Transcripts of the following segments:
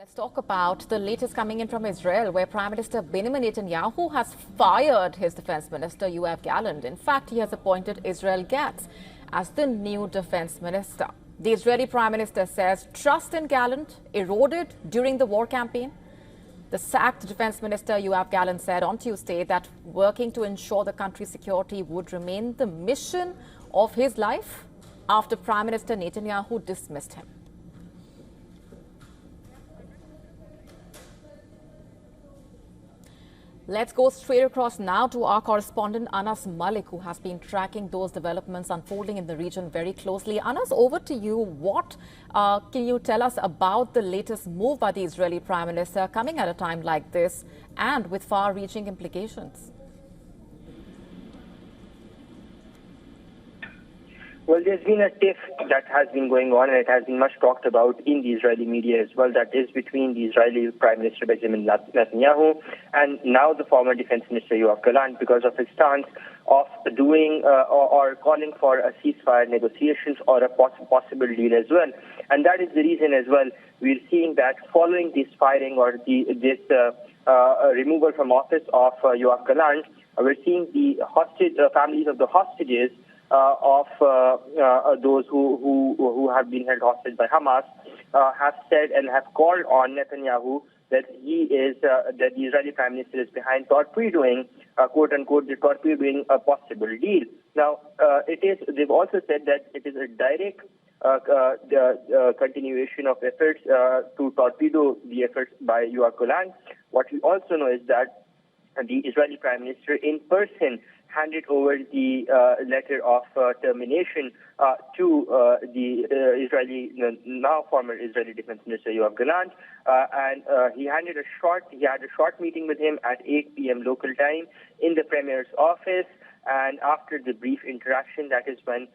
Let's talk about the latest coming in from Israel, where Prime Minister Benjamin Netanyahu has fired his defense minister, Yoav Gallant. In fact, he has appointed Israel Katz as the new defense minister. The Israeli Prime Minister says trust in Gallant eroded during the war campaign. The sacked defense minister, Yoav Gallant, said on Tuesday that working to ensure the country's security would remain the mission of his life after Prime Minister Netanyahu dismissed him. Let's go straight across now to our correspondent Anas Malik, who has been tracking those developments unfolding in the region very closely. Anas, over to you. What can you tell us about the latest move by the Israeli Prime Minister coming at a time like this and with far-reaching implications? Well, there's been a tiff that has been going on, and it has been much talked about in the Israeli media as well. That is between the Israeli Prime Minister Benjamin Netanyahu and now the former Defense Minister Yoav Gallant, because of his stance of doing or calling for a ceasefire negotiations or a possible deal as well. And that is the reason as well we're seeing that following this firing or this removal from office of Yoav Gallant, we're seeing the families of the hostages of those who have been held hostage by Hamas have said and have called on Netanyahu that that the Israeli Prime Minister is behind torpedoing, quote unquote, the torpedoing a possible deal. Now, they've also said that it is a direct continuation of efforts to torpedo the efforts by Yoav Gallant. What we also know is that the Israeli Prime Minister in person handed over the letter of termination to the now former Israeli Defense Minister Yoav Gallant, and he had a short meeting with him at 8 p.m. local time in the Premier's office. And after the brief interaction, that is when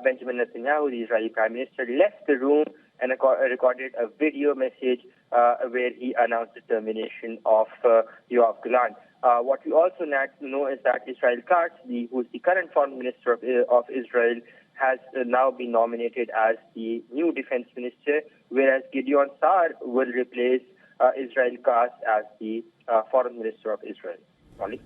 Benjamin Netanyahu, the Israeli Prime Minister, left the room and recorded a video message where he announced the termination of Yoav Gallant. What we also know is that Israel Katz, who is the current Foreign Minister of Israel, has now been nominated as the new defense minister, whereas Gideon Saar will replace Israel Katz as the Foreign Minister of Israel. Molly?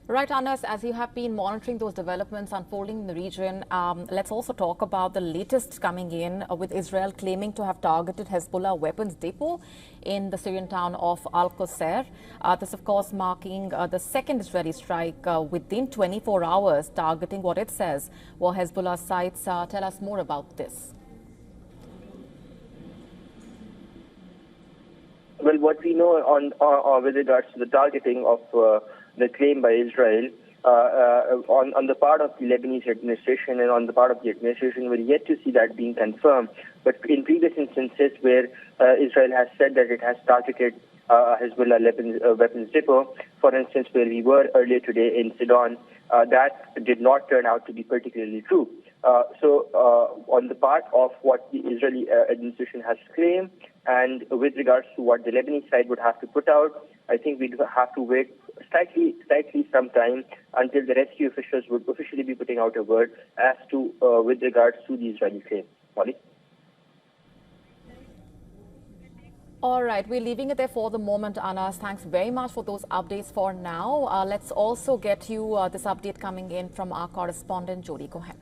Right, Anas, as you have been monitoring those developments unfolding in the region, let's also talk about the latest coming in with Israel claiming to have targeted Hezbollah weapons depot in the Syrian town of Al-Qusayr. This, of course, marking the second Israeli strike within 24 hours, targeting what it says were Hezbollah sites. Tell us more about this. Well, what we know on with regards to the targeting of the claim by Israel on the part of the Lebanese administration and on the part of the administration, we're yet to see that being confirmed. But in previous instances where Israel has said that it has targeted Hezbollah weapons depot, for instance, where we were earlier today in Sidon, that did not turn out to be particularly true. So on the part of what the Israeli administration has claimed and with regards to what the Lebanese side would have to put out, I think we'd have to wait slightly some time until the rescue officials would officially be putting out a word as to with regards to the Israeli claim. Molly? All right, we're leaving it there for the moment, Anas. Thanks very much for those updates for now. Let's also get you this update coming in from our correspondent, Jody. Go ahead.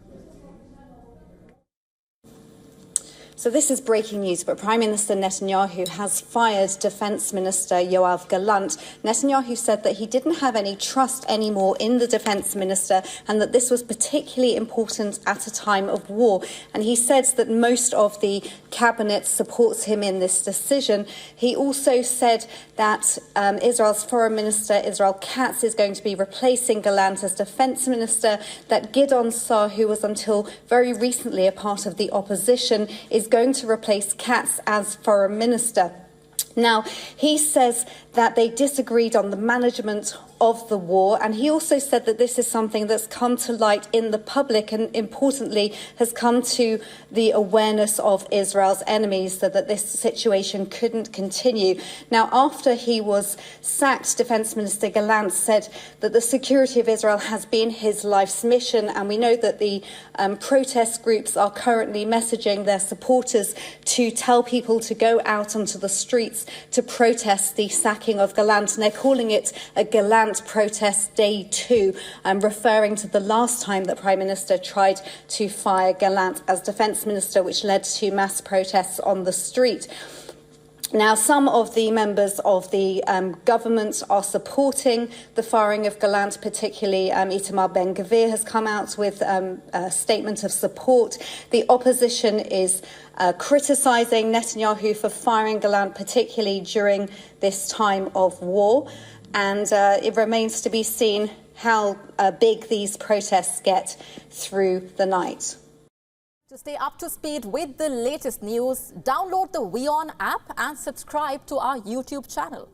So this is breaking news, but Prime Minister Netanyahu has fired Defence Minister Yoav Gallant. Netanyahu said that he didn't have any trust anymore in the Defence Minister and that this was particularly important at a time of war. And he said that most of the cabinet supports him in this decision. He also said that Israel's Foreign Minister Israel Katz is going to be replacing Gallant as Defence Minister, that Gideon Saar, who was until very recently a part of the opposition, is going to replace Katz as Foreign Minister. Now, he says that they disagreed on the management of the war. And he also said that this is something that's come to light in the public and, importantly, has come to the awareness of Israel's enemies, so that this situation couldn't continue. Now, after he was sacked, Defence Minister Gallant said that the security of Israel has been his life's mission, and we know that the protest groups are currently messaging their supporters to tell people to go out onto the streets to protest the sacking of Gallant, and they're calling it a Gallant protest day 2, referring to the last time that Prime Minister tried to fire Gallant as Defence Minister, which led to mass protests on the street. Now, some of the members of the government are supporting the firing of Gallant, particularly Itamar Ben-Gvir has come out with a statement of support. The opposition is criticising Netanyahu for firing Gallant, particularly during this time of war. And it remains to be seen how big these protests get through the night. To stay up to speed with the latest news, download the WION app and subscribe to our YouTube channel.